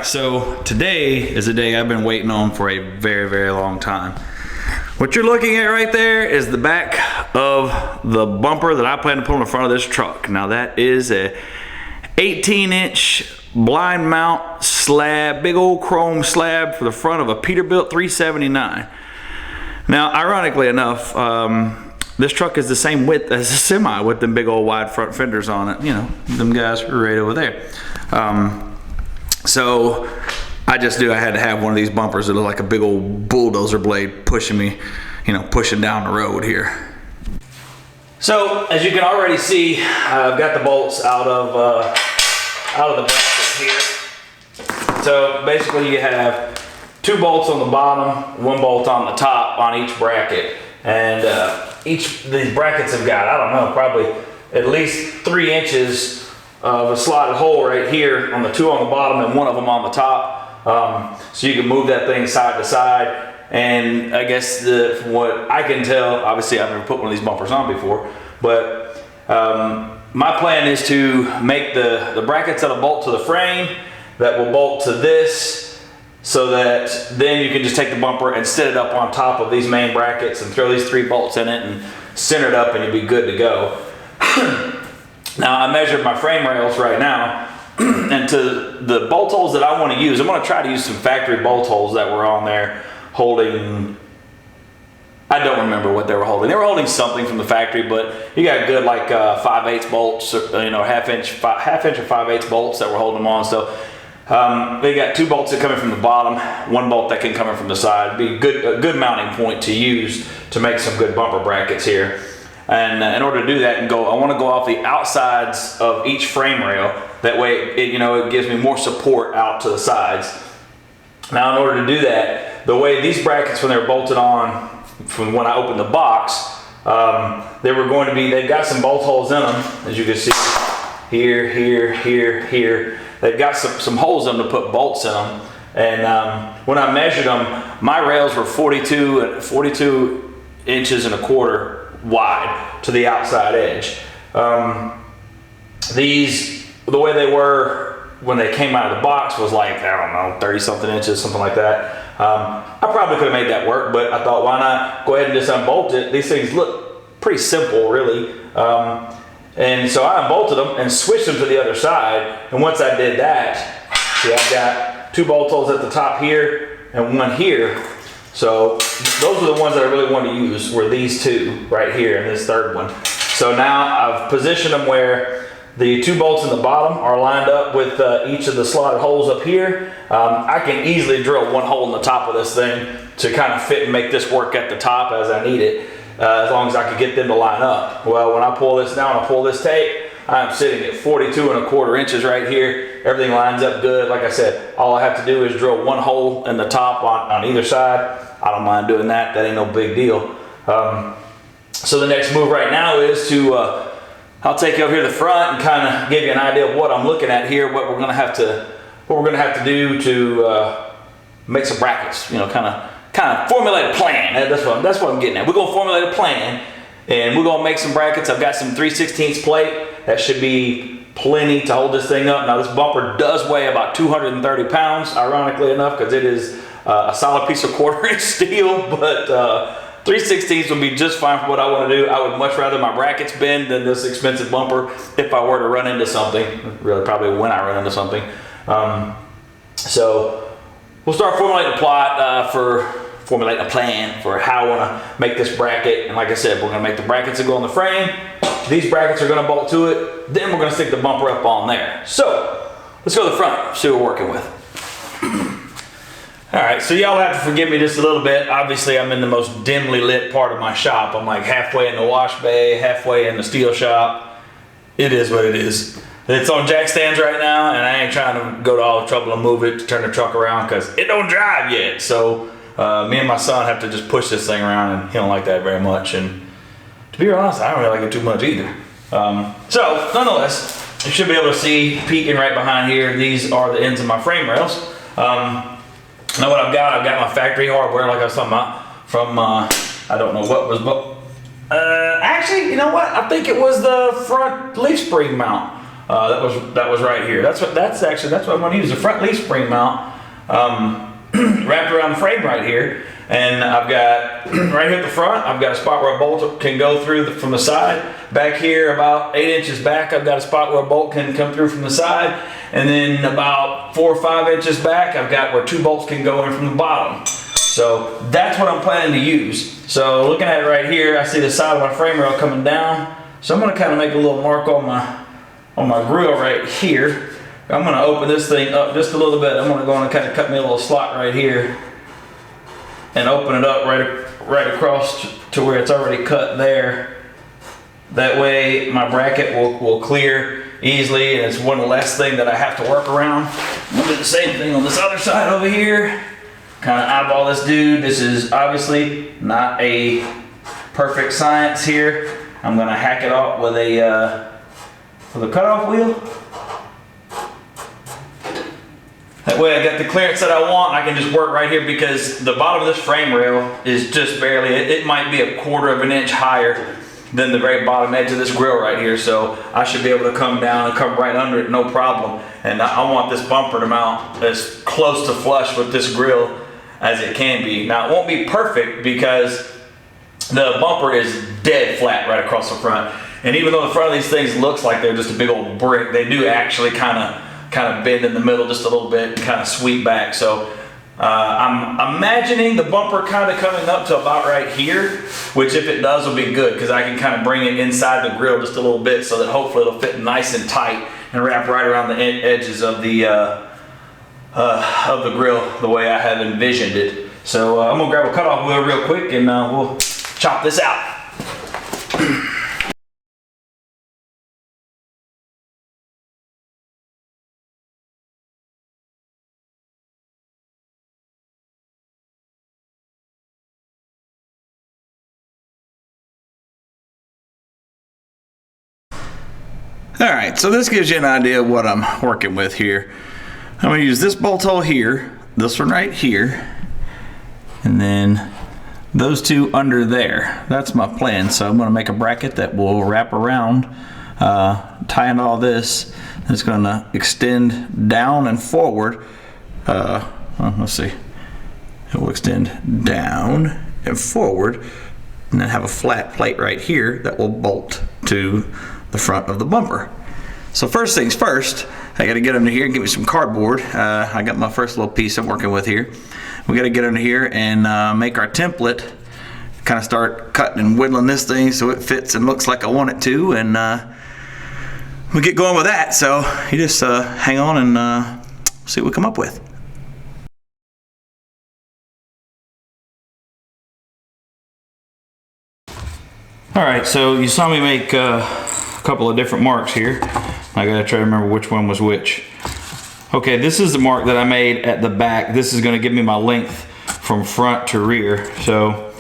right, so today is a day I've been waiting on for a very, very long time. What you're looking at right there is the back of the bumper that I plan to put on the front of this truck. Now that is a 18-inch blind mount slab, big old chrome slab for the front of a Peterbilt 379. Now, ironically enough, this truck is the same width as a semi with them big old wide front fenders on it. You know, them guys are right over there. So I had to have one of these bumpers that look like a big old bulldozer blade pushing me, pushing down the road here. So as you can already see, I've got the bolts out of the bracket here. So basically you have 2 bolts on the bottom, 1 bolt on the top on each bracket. And each of these brackets have got, I don't know, probably at least 3 inches of a slotted hole right here on the 2 on the bottom and 1 of them on the top. So you can move that thing side to side. And I guess from what I can tell, obviously I've never put one of these bumpers on before, but my plan is to make the brackets that'll bolt to the frame that will bolt to this, so that then you can just take the bumper and set it up on top of these main brackets and throw these 3 bolts in it and center it up and you'll be good to go. Now I measured my frame rails right now, and to the bolt holes that I want to use, I'm going to try to use some factory bolt holes that were on there holding, I don't remember what they were holding. They were holding something from the factory, but you got good like 5/8 bolts, half inch or 5/8 bolts that were holding them on. So they got 2 bolts that come in from the bottom, 1 bolt that can come in from the side. Be a good mounting point to use to make some good bumper brackets here. And in order to do that I want to go off the outsides of each frame rail. That way, it gives me more support out to the sides. Now, in order to do that, the way these brackets, when they're bolted on, from when I opened the box, they've got some bolt holes in them, as you can see, here, here, here, here. They've got some holes in them to put bolts in them. And when I measured them, my rails were 42 inches and a quarter wide to the outside edge. The way they were when they came out of the box was like, I don't know, 30 something inches, something like that. I probably could have made that work, but I thought, why not go ahead and just unbolt it? These things look pretty simple, really. And so I unbolted them and switched them to the other side. And once I did that, see, I've got 2 bolt holes at the top here and 1 here. So those are the ones that I really wanted to use, were these 2 right here and this 3rd one. So now I've positioned them where the 2 bolts in the bottom are lined up with each of the slotted holes up here. I can easily drill 1 hole in the top of this thing to kind of fit and make this work at the top as I need it, as long as I can get them to line up. Well, when I pull this down, I pull this tape, I'm sitting at 42 and a quarter inches right here. Everything lines up good. Like I said, all I have to do is drill 1 hole in the top on either side. I don't mind doing that. That ain't no big deal. So the next move right now is to I'll take you over here to the front and kind of give you an idea of what I'm looking at here, what we're going to have to do to make some brackets. Kind of formulate a plan. That's what I'm getting at. We're going to formulate a plan, and we're going to make some brackets. I've got some 3/16 plate. That should be plenty to hold this thing up. Now this bumper does weigh about 230 pounds, ironically enough, because it is a solid piece of 1/4 inch steel, but 3/16 would be just fine for what I want to do. I would much rather my brackets bend than this expensive bumper if I were to run into something. Really, probably when I run into something. So we'll start formulating a plan for how I want to make this bracket. And like I said, we're going to make the brackets that go on the frame. These brackets are going to bolt to it. Then we're going to stick the bumper up on there. So let's go to the front, see what we're working with. All right, so y'all have to forgive me just a little bit. Obviously, I'm in the most dimly lit part of my shop. I'm like halfway in the wash bay, halfway in the steel shop. It is what it is. It's on jack stands right now, and I ain't trying to go to all the trouble to move it, to turn the truck around, because it don't drive yet. So me and my son have to just push this thing around, and he don't like that very much. And to be honest, I don't really like it too much either. So nonetheless, you should be able to see peeking right behind here. These are the ends of my frame rails. Now what I've got my factory hardware, like I was talking about, from I don't know what was, actually, you know what? I think it was the front leaf spring mount. that was right here. That's what I'm going to use, the front leaf spring mount wrapped around the frame right here. And I've got right here at the front, I've got a spot where a bolt can go through from the side. Back here, about 8 inches back, I've got a spot where a bolt can come through from the side. And then about 4 or 5 inches back, I've got where 2 bolts can go in from the bottom. So that's what I'm planning to use. So looking at it right here, I see the side of my frame rail coming down. So I'm going to kind of make a little mark on my grill right here. I'm going to open this thing up just a little bit. I'm going to go and kind of cut me a little slot right here and open it up right across to where it's already cut there. That way my bracket will clear easily, and it's one less thing that I have to work around. I'm gonna do the same thing on this other side over here. Kind of eyeball this dude. This is obviously not a perfect science here. I'm gonna hack it off with a cutoff wheel. That way I got the clearance that I want. I can just work right here because the bottom of this frame rail is just barely, it might be a 1/4 of an inch higher than the very bottom edge of this grill right here. So I should be able to come down and come right under it, no problem. And I want this bumper to mount as close to flush with this grill as it can be. Now it won't be perfect because the bumper is dead flat right across the front. And even though the front of these things looks like they're just a big old brick, they do actually kind of bend in the middle just a little bit and kind of sweep back. So I'm imagining the bumper kind of coming up to about right here, which if it does will be good because I can kind of bring it inside the grill just a little bit so that hopefully it'll fit nice and tight and wrap right around the edges of the grill the way I have envisioned it. So I'm gonna grab a cutoff wheel real quick and we'll chop this out. All right, so this gives you an idea of what I'm working with here. I'm gonna use this bolt hole here, this one right here, and then those 2 under there. That's my plan. So I'm gonna make a bracket that will wrap around, tie into all this. It's gonna extend down and forward. Let's see. It will extend down and forward, and then have a flat plate right here that will bolt to the front of the bumper. So first things first, I got to get under here and get me some cardboard. I got my first little piece I'm working with here. We got to get under here and make our template. Kind of start cutting and whittling this thing so it fits and looks like I want it to, and we'll get going with that. So you just hang on and see what we come up with. All right, so you saw me make a couple of different marks here. I gotta try to remember which one was which. Okay, this is the mark that I made at the back. This is gonna give me my length from front to rear. So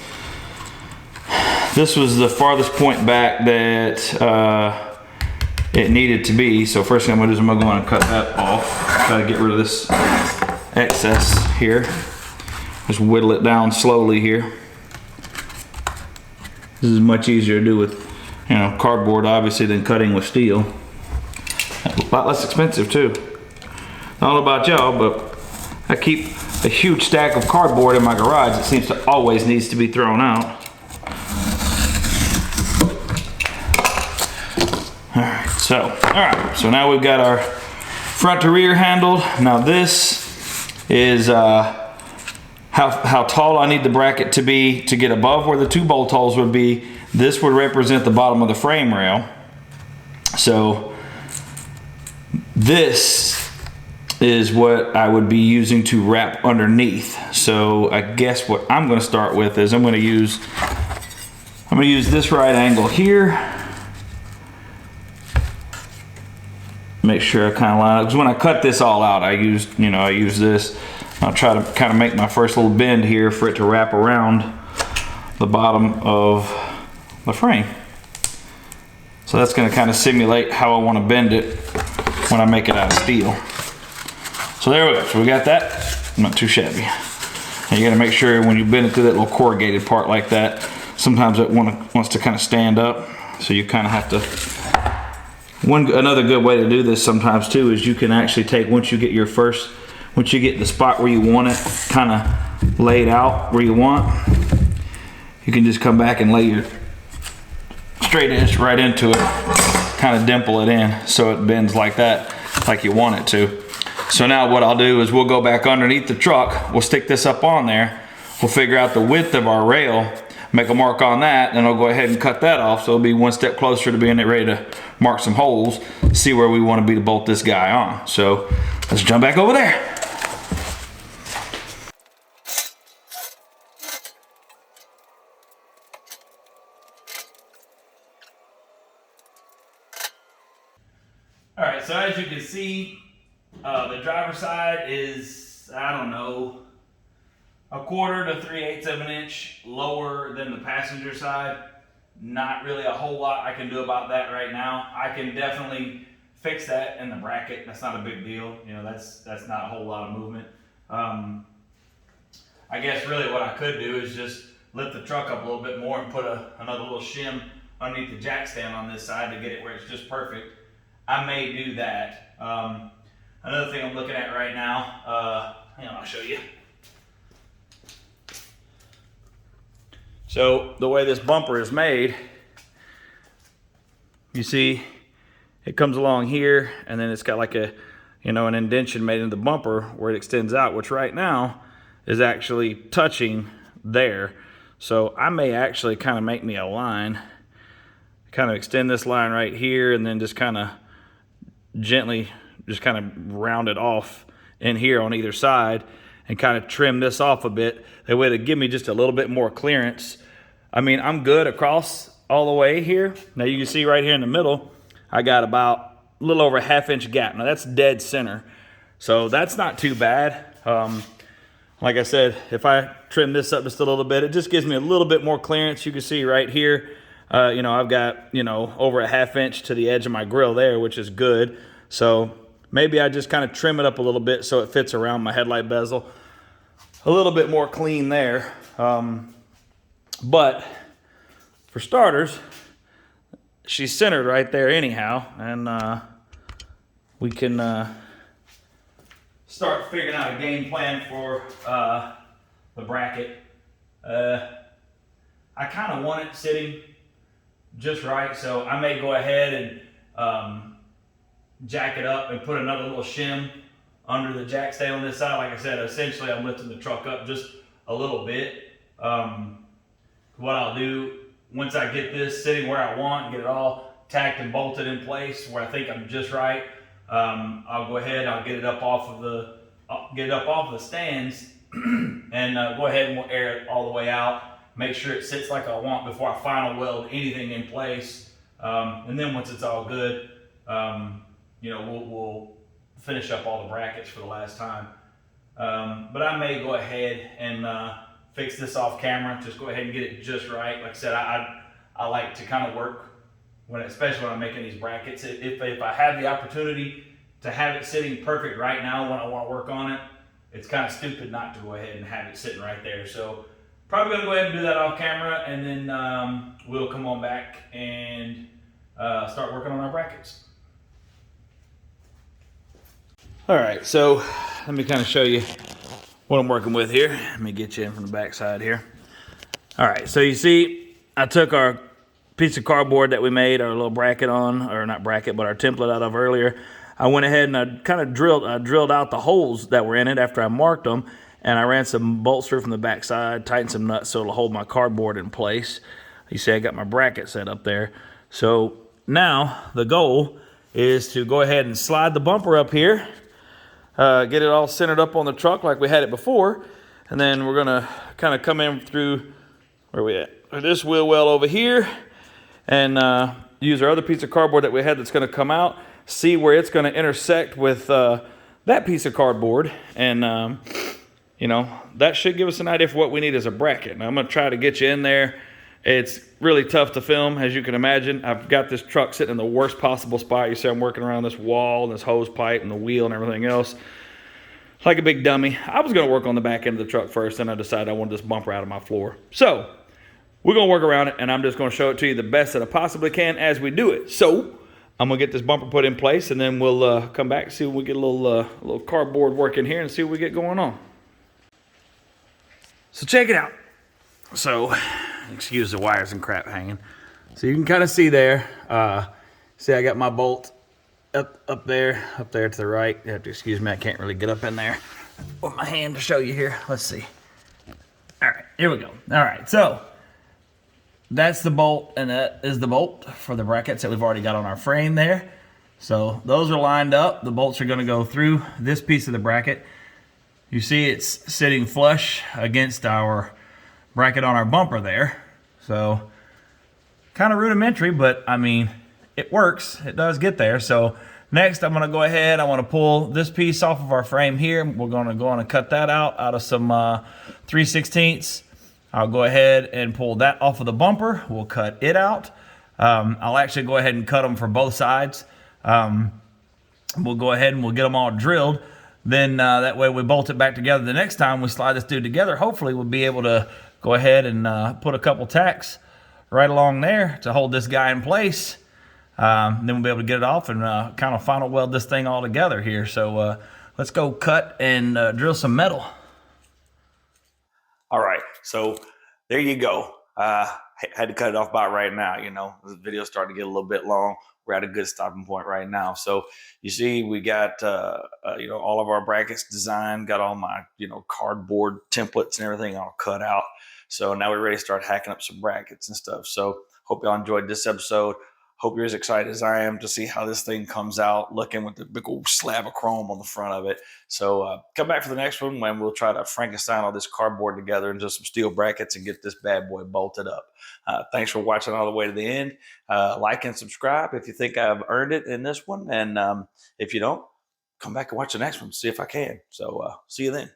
this was the farthest point back that it needed to be. So first thing I'm gonna do is I'm gonna go on and cut that off. Try to get rid of this excess here. Just whittle it down slowly here. This is much easier to do with, cardboard obviously than cutting with steel. A lot less expensive too. I don't know about y'all, but I keep a huge stack of cardboard in my garage. It seems to always needs to be thrown out. Alright, so now we've got our front to rear handled. Now this is how tall I need the bracket to be to get above where the 2 bolt holes would be. This would represent the bottom of the frame rail. So this is what I would be using to wrap underneath. So I guess what I'm going to start with is I'm going to use this right angle here. Make sure I kind of line up, because when I cut this all out, I used this. I'll try to kind of make my first little bend here for it to wrap around the bottom of the frame. So that's going to kind of simulate how I want to bend it when I make it out of steel. So there we go. So we got that. Not too shabby. And you got to make sure when you bend it through that little corrugated part like that, sometimes it wants to kind of stand up. So you kind of have to Another good way to do this sometimes too is you can actually take, once you get the spot where you want it kind of laid out where you want, you can just come back and lay your straight edge right into it, kind of dimple it in so it bends like that, like you want it to. So now what I'll do is we'll go back underneath the truck, we'll stick this up on there, we'll figure out the width of our rail, make a mark on that, then I'll go ahead and cut that off so it'll be one step closer to being ready to mark some holes, see where we want to be to bolt this guy on. So let's jump back over there. All right, so as you can see, the driver's side is, I don't know, 1/4 to 3/8 of an inch lower than the passenger side. Not really a whole lot I can do about that right now. I can definitely fix that in the bracket. That's not a big deal. You know, that's not a whole lot of movement. I guess really what I could do is just lift the truck up a little bit more and put another little shim underneath the jack stand on this side to get it where it's just perfect. I may do that. Another thing I'm looking at right now, hang on, I'll show you. So the way this bumper is made, you see it comes along here and then it's got like an indentation made in the bumper where it extends out, which right now is actually touching there. So I may actually kind of make me a line, kind of extend this line right here and then just kind of gently just kind of round it off in here on either side and kind of trim this off a bit. That way to give me just a little bit more clearance. I mean, I'm good across all the way here. Now you can see right here in the middle, I got about a little over a 1/2 inch gap. Now that's dead center. So that's not too bad. Like I said, if I trim this up just a little bit, it just gives me a little bit more clearance. You can see right here, I've got, over a 1/2 inch to the edge of my grill there, which is good. So maybe I just kind of trim it up a little bit so it fits around my headlight bezel. A little bit more clean there. But for starters, she's centered right there anyhow, and we can start figuring out a game plan for the bracket. I kind of want it sitting just right, so I may go ahead and jack it up and put another little shim under the jack stand on this side. Like I said, essentially I'm lifting the truck up just a little bit. What I'll do, once I get this sitting where I want, get it all tacked and bolted in place where I think I'm just right, I'll go ahead, I'll get it up off of the stands and go ahead and we'll air it all the way out, make sure it sits like I want before I final weld anything in place. And then once it's all good, we'll finish up all the brackets for the last time. But I may go ahead and fix this off camera, just go ahead and get it just right. Like I said, I like to kind of work, especially when I'm making these brackets. If I have the opportunity to have it sitting perfect right now when I want to work on it, it's kind of stupid not to go ahead and have it sitting right there. So probably gonna go ahead and do that off camera, and then we'll come on back and start working on our brackets. All right, so let me kind of show you what I'm working with here. Let me get you in from the back side here. All right, so you see, I took our piece of cardboard that we made our little bracket on, or not bracket, but our template out of earlier. I went ahead and I kind of drilled out the holes that were in it after I marked them, and I ran some bolts through from the back side, tightened some nuts so it'll hold my cardboard in place. You see I got my bracket set up there. So now the goal is to go ahead and slide the bumper up here, get it all centered up on the truck like we had it before, and then we're gonna kind of come in through, where we at? This wheel well over here, and use our other piece of cardboard that we had that's gonna come out, see where it's gonna intersect with that piece of cardboard, and that should give us an idea for what we need as a bracket. Now I'm gonna try to get you in there. It's really tough to film, as you can imagine. I've got this truck sitting in the worst possible spot. You see I'm working around this wall and this hose pipe and the wheel and everything else like a big dummy. I was gonna work on the back end of the truck first, then I decided I wanted this bumper out of my floor. So we're gonna work around it, and I'm just gonna show it to you the best that I possibly can as we do it. So I'm gonna get this bumper put in place, and then we'll come back and see when we get a little cardboard work in here and see what we get going on. So check it out. So, excuse the wires and crap hanging. So you can kind of see there. See, I got my bolt up there to the right. You have to excuse me, I can't really get up in there with my hand to show you here. Let's see. All right, here we go. All right, so that's the bolt, and that is the bolt for the brackets that we've already got on our frame there. So those are lined up. The bolts are going to go through this piece of the bracket. You see it's sitting flush against our bracket on our bumper there. So kind of rudimentary, but I mean, it works. It does get there. So next I'm going to go ahead. I want to pull this piece off of our frame here. We're going to go on and cut that out of some 3/16. I'll go ahead and pull that off of the bumper. We'll cut it out. I'll actually go ahead and cut them for both sides. We'll go ahead and we'll get them all drilled. Then that way we bolt it back together. The next time we slide this dude together, hopefully we'll be able to go ahead and put a couple tacks right along there to hold this guy in place. Then we'll be able to get it off and kind of final weld this thing all together here. So let's go cut and drill some metal. All right, so there you go. Had to cut it off about right now. You know, this video starting to get a little bit long. We're at a good stopping point right now. So you see, we got all of our brackets designed. Got all my cardboard templates and everything all cut out. So now we're ready to start hacking up some brackets and stuff. So hope y'all enjoyed this episode. Hope you're as excited as I am to see how this thing comes out looking with the big old slab of chrome on the front of it. So come back for the next one when we'll try to Frankenstein all this cardboard together into some steel brackets and get this bad boy bolted up. Thanks for watching all the way to the end. Like and subscribe if you think I've earned it in this one. And if you don't, come back and watch the next one, see if I can. So see you then.